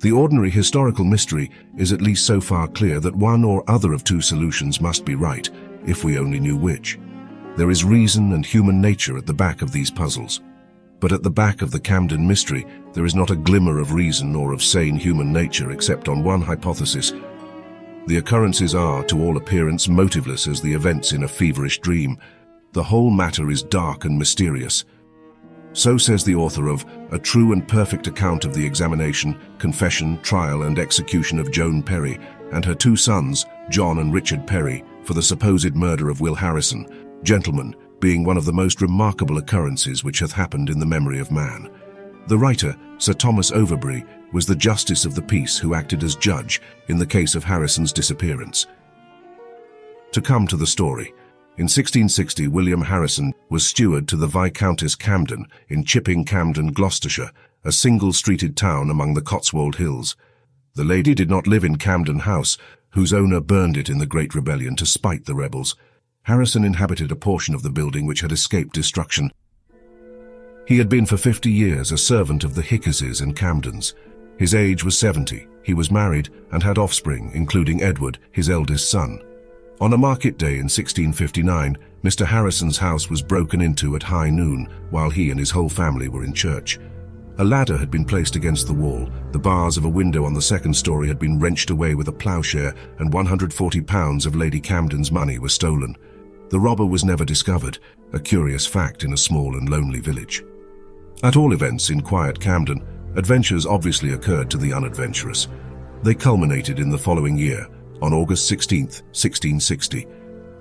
The ordinary historical mystery is at least so far clear that one or other of two solutions must be right, if we only knew which. There is reason and human nature at the back of these puzzles. But at the back of the Camden mystery, there is not a glimmer of reason or of sane human nature except on one hypothesis. The occurrences are, to all appearance, motiveless as the events in a feverish dream. The whole matter is dark and mysterious. So says the author of A True and Perfect Account of the Examination, Confession, Trial and Execution of Joan Perry and her two sons, John and Richard Perry, for the supposed murder of Will Harrison, gentlemen, being one of the most remarkable occurrences which hath happened in the memory of man. The writer, Sir Thomas Overbury, was the Justice of the Peace who acted as judge in the case of Harrison's disappearance. To come to the story, in 1660 William Harrison was steward to the Viscountess Camden in Chipping, Camden, Gloucestershire, a single-streeted town among the Cotswold Hills. The lady did not live in Camden House, whose owner burned it in the Great Rebellion to spite the rebels. Harrison inhabited a portion of the building which had escaped destruction. He had been for 50 years a servant of the Hickerses and Camdens. His age was 70, he was married and had offspring, including Edward, his eldest son. On a market day in 1659, Mr. Harrison's house was broken into at high noon while he and his whole family were in church. A ladder had been placed against the wall, the bars of a window on the second story had been wrenched away with a ploughshare, and £140 of Lady Camden's money were stolen. The robber was never discovered, a curious fact in a small and lonely village. At all events, in quiet Camden, adventures obviously occurred to the unadventurous. They culminated in the following year, on August 16, 1660.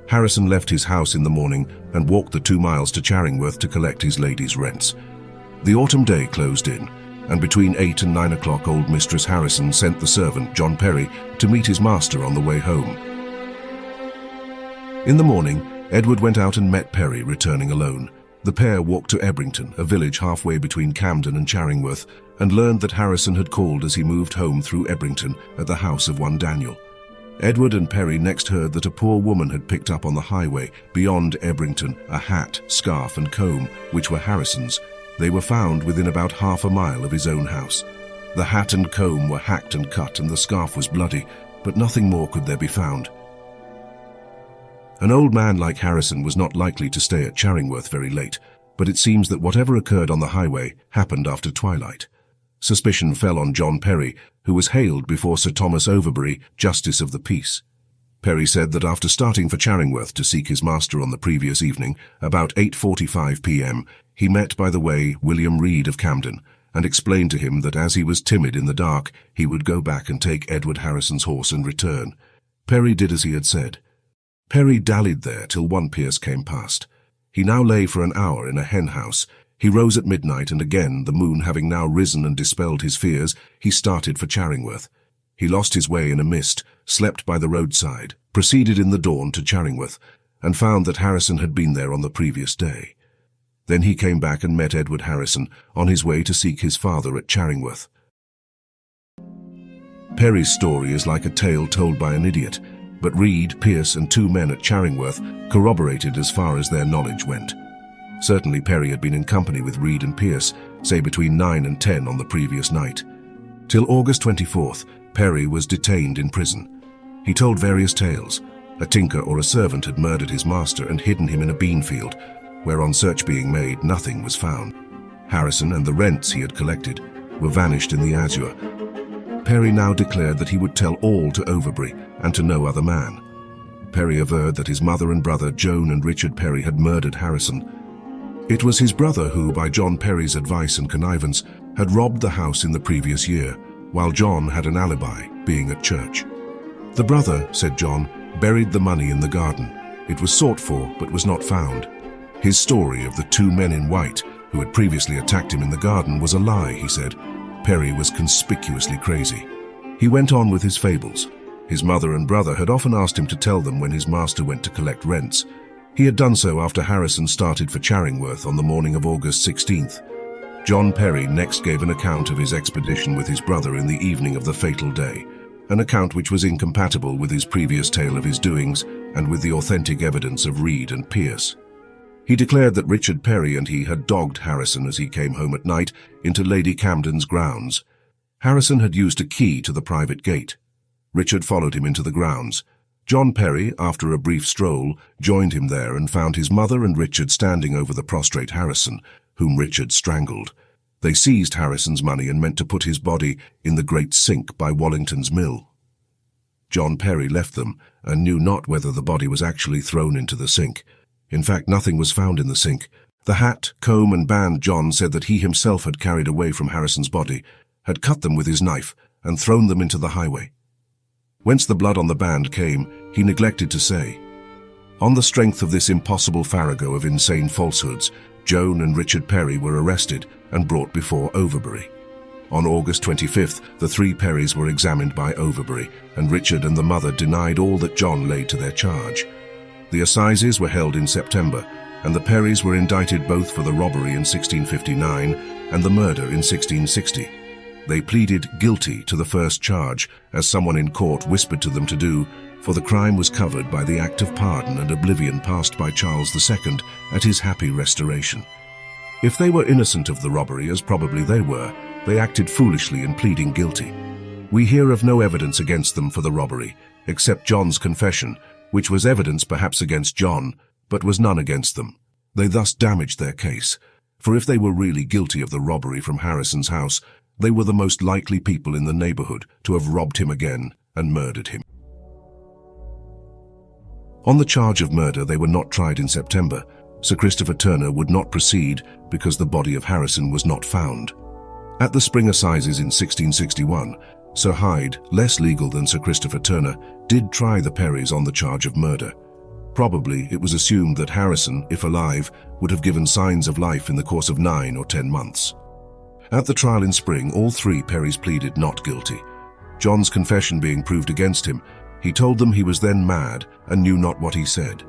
Harrison left his house in the morning and walked the 2 miles to Charingworth to collect his lady's rents. The autumn day closed in, and between 8 and 9 o'clock old Mistress Harrison sent the servant, John Perry, to meet his master on the way home. In the morning, Edward went out and met Perry returning alone. The pair walked to Ebrington, a village halfway between Camden and Charingworth, and learned that Harrison had called as he moved home through Ebrington at the house of one Daniel. Edward and Perry next heard that a poor woman had picked up on the highway beyond Ebrington a hat, scarf and comb, which were Harrison's. They were found within about half a mile of his own house. The hat and comb were hacked and cut and the scarf was bloody, but nothing more could there be found. An old man like Harrison was not likely to stay at Charingworth very late, but it seems that whatever occurred on the highway happened after twilight. Suspicion fell on John Perry, who was hailed before Sir Thomas Overbury, Justice of the Peace. Perry said that after starting for Charingworth to seek his master on the previous evening, about 8:45 p.m., he met by the way William Reed of Camden, and explained to him that as he was timid in the dark, he would go back and take Edward Harrison's horse and return. Perry did as he had said. Perry dallied there till one Pierce came past. He now lay for an hour in a hen house. He rose at midnight, and again, the moon having now risen and dispelled his fears, he started for Charingworth. He lost his way in a mist, slept by the roadside, proceeded in the dawn to Charingworth, and found that Harrison had been there on the previous day. Then he came back and met Edward Harrison on his way to seek his father at Charingworth. Perry's story is like a tale told by an idiot, but Reed, Pierce, and 2 men at Charingworth corroborated as far as their knowledge went. Certainly Perry had been in company with Reed and Pierce, say between 9 and 10 on the previous night. Till August 24th, Perry was detained in prison. He told various tales. A tinker or a servant had murdered his master and hidden him in a bean field, where on search being made, nothing was found. Harrison and the rents he had collected were vanished in the azure. Perry now declared that he would tell all to Overbury and to no other man. Perry averred that his mother and brother, Joan and Richard Perry, had murdered Harrison. It was his brother who, by John Perry's advice and connivance, had robbed the house in the previous year, while John had an alibi, being at church. The brother, said John, buried the money in the garden. It was sought for, but was not found. His story of the 2 men in white who had previously attacked him in the garden was a lie, he said. Perry was conspicuously crazy. He went on with his fables. His mother and brother had often asked him to tell them when his master went to collect rents. He had done so after Harrison started for Charingworth on the morning of August 16th. John Perry next gave an account of his expedition with his brother in the evening of the fatal day, an account which was incompatible with his previous tale of his doings and with the authentic evidence of Reed and Pierce. He declared that Richard Perry and he had dogged Harrison as he came home at night into Lady Camden's grounds. Harrison had used a key to the private gate. Richard followed him into the grounds. John Perry, after a brief stroll, joined him there and found his mother and Richard standing over the prostrate Harrison, whom Richard strangled. They seized Harrison's money and meant to put his body in the great sink by Wallington's mill. John Perry left them and knew not whether the body was actually thrown into the sink. In fact, nothing was found in the sink. The hat, comb and band John said that he himself had carried away from Harrison's body, had cut them with his knife and thrown them into the highway. Whence the blood on the band came, he neglected to say. On the strength of this impossible farrago of insane falsehoods, Joan and Richard Perry were arrested and brought before Overbury. On August 25th, the three Perrys were examined by Overbury, and Richard and the mother denied all that John laid to their charge. The assizes were held in September, and the Perrys were indicted both for the robbery in 1659 and the murder in 1660. They pleaded guilty to the first charge, as someone in court whispered to them to do, for the crime was covered by the act of pardon and oblivion passed by Charles II at his happy restoration. If they were innocent of the robbery, as probably they were, they acted foolishly in pleading guilty. We hear of no evidence against them for the robbery, except John's confession, which was evidence perhaps against John, but was none against them. They thus damaged their case, for if they were really guilty of the robbery from Harrison's house, they were the most likely people in the neighborhood to have robbed him again and murdered him. On the charge of murder, they were not tried in September. Sir Christopher Turner would not proceed because the body of Harrison was not found. At the spring assizes in 1661, Sir Hyde, less legal than Sir Christopher Turner, did try the Perrys on the charge of murder. Probably it was assumed that Harrison, if alive, would have given signs of life in the course of 9 or 10 months. At the trial in spring, all three Perrys pleaded not guilty. John's confession being proved against him, he told them he was then mad and knew not what he said.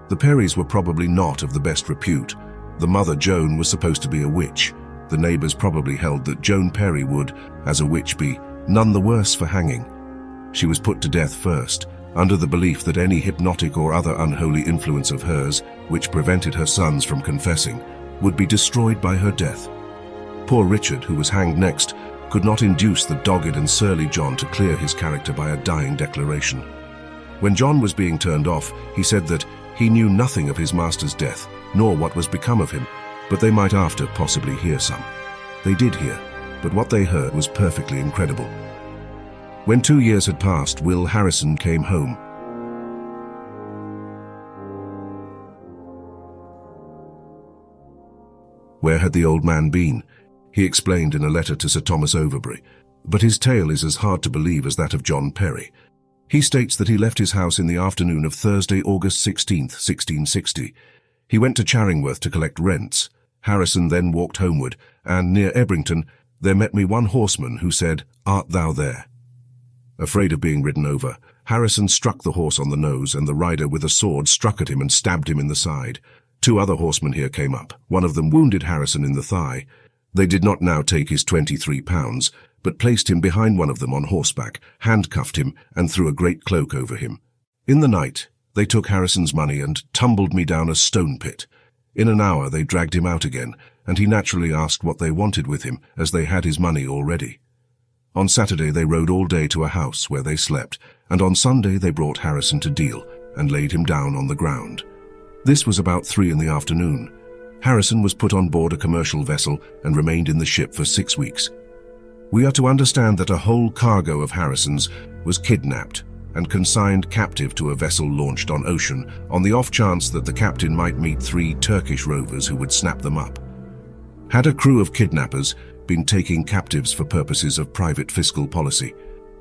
The Perrys were probably not of the best repute. The mother, Joan, was supposed to be a witch. The neighbors probably held that Joan Perry would, as a witch, be none the worse for hanging. She was put to death first, under the belief that any hypnotic or other unholy influence of hers, which prevented her sons from confessing, would be destroyed by her death. Poor Richard, who was hanged next, could not induce the dogged and surly John to clear his character by a dying declaration. When John was being turned off, he said that he knew nothing of his master's death, nor what was become of him, but they might after possibly hear some. They did hear, but what they heard was perfectly incredible. When 2 years had passed, Will Harrison came home. Where had the old man been? He explained in a letter to Sir Thomas Overbury, but his tale is as hard to believe as that of John Perry. He states that he left his house in the afternoon of Thursday, August 16th, 1660. He went to Charingworth to collect rents. Harrison then walked homeward, and near Ebrington there met me one horseman who said, "Art thou there?" Afraid of being ridden over, Harrison struck the horse on the nose, and the rider with a sword struck at him and stabbed him in the side. 2 other horsemen here came up. One of them wounded Harrison in the thigh. They did not now take his £23, but placed him behind one of them on horseback, handcuffed him, and threw a great cloak over him. In the night, they took Harrison's money and tumbled me down a stone pit. In an hour they dragged him out again, and he naturally asked what they wanted with him, as they had his money already. On Saturday they rode all day to a house where they slept, and on Sunday they brought Harrison to Deal and laid him down on the ground. This was about 3 in the afternoon. Harrison was put on board a commercial vessel and remained in the ship for 6 weeks. We are to understand that a whole cargo of Harrisons was kidnapped and consigned captive to a vessel launched on ocean on the off chance that the captain might meet 3 Turkish rovers who would snap them up. Had a crew of kidnappers been taking captives for purposes of private fiscal policy,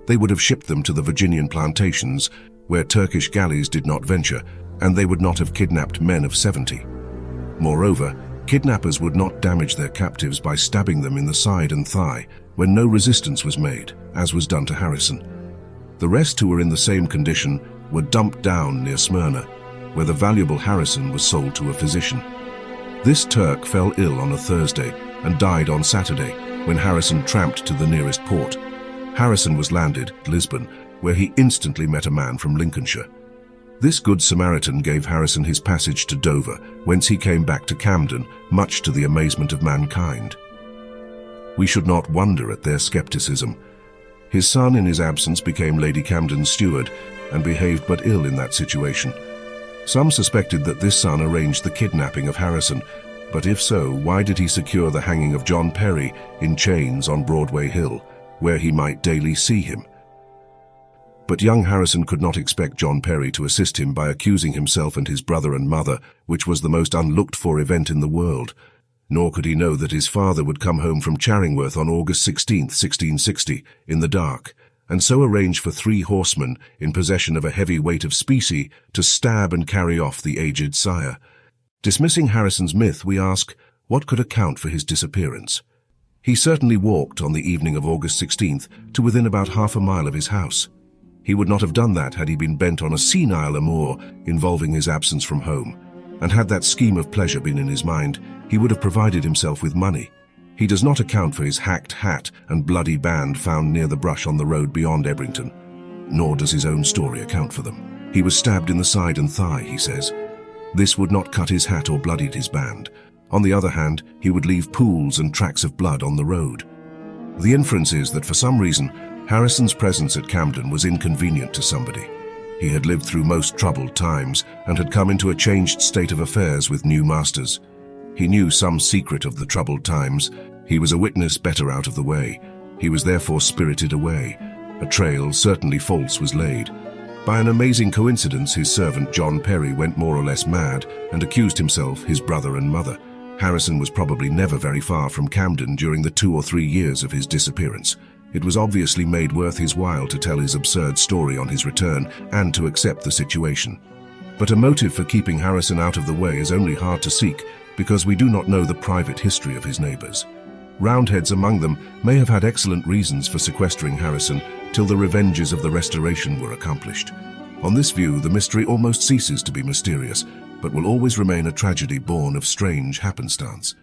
they would have shipped them to the Virginian plantations where Turkish galleys did not venture, and they would not have kidnapped men of 70. Moreover, kidnappers would not damage their captives by stabbing them in the side and thigh when no resistance was made, as was done to Harrison. The rest, who were in the same condition, were dumped down near Smyrna, where the valuable Harrison was sold to a physician. This Turk fell ill on a Thursday and died on Saturday when Harrison tramped to the nearest port. Harrison was landed at Lisbon, where he instantly met a man from Lincolnshire. This good Samaritan gave Harrison his passage to Dover, whence he came back to Camden, much to the amazement of mankind. We should not wonder at their skepticism. His son in his absence became Lady Camden's steward and behaved but ill in that situation. Some suspected that this son arranged the kidnapping of Harrison, but if so, why did he secure the hanging of John Perry in chains on Broadway Hill, where he might daily see him? But young Harrison could not expect John Perry to assist him by accusing himself and his brother and mother, which was the most unlooked-for event in the world. Nor could he know that his father would come home from Charingworth on August 16, 1660, in the dark, and so arrange for 3 horsemen in possession of a heavy weight of specie to stab and carry off the aged sire. Dismissing Harrison's myth, we ask, what could account for his disappearance? He certainly walked on the evening of August 16th to within about half a mile of his house. He would not have done that had he been bent on a senile amour involving his absence from home. And had that scheme of pleasure been in his mind, he would have provided himself with money. He does not account for his hacked hat and bloody band found near the brush on the road beyond Ebrington. Nor does his own story account for them. He was stabbed in the side and thigh, he says. This would not cut his hat or bloodied his band. On the other hand, he would leave pools and tracks of blood on the road. The inference is that for some reason, Harrison's presence at Camden was inconvenient to somebody. He had lived through most troubled times and had come into a changed state of affairs with new masters. He knew some secret of the troubled times. He was a witness better out of the way. He was therefore spirited away. A trail, certainly false, was laid. By an amazing coincidence, his servant John Perry went more or less mad and accused himself, his brother and mother. Harrison was probably never very far from Camden during the 2 or 3 years of his disappearance. It was obviously made worth his while to tell his absurd story on his return and to accept the situation. But a motive for keeping Harrison out of the way is only hard to seek because we do not know the private history of his neighbours. Roundheads among them may have had excellent reasons for sequestering Harrison till the revenges of the Restoration were accomplished. On this view, the mystery almost ceases to be mysterious, but will always remain a tragedy born of strange happenstance.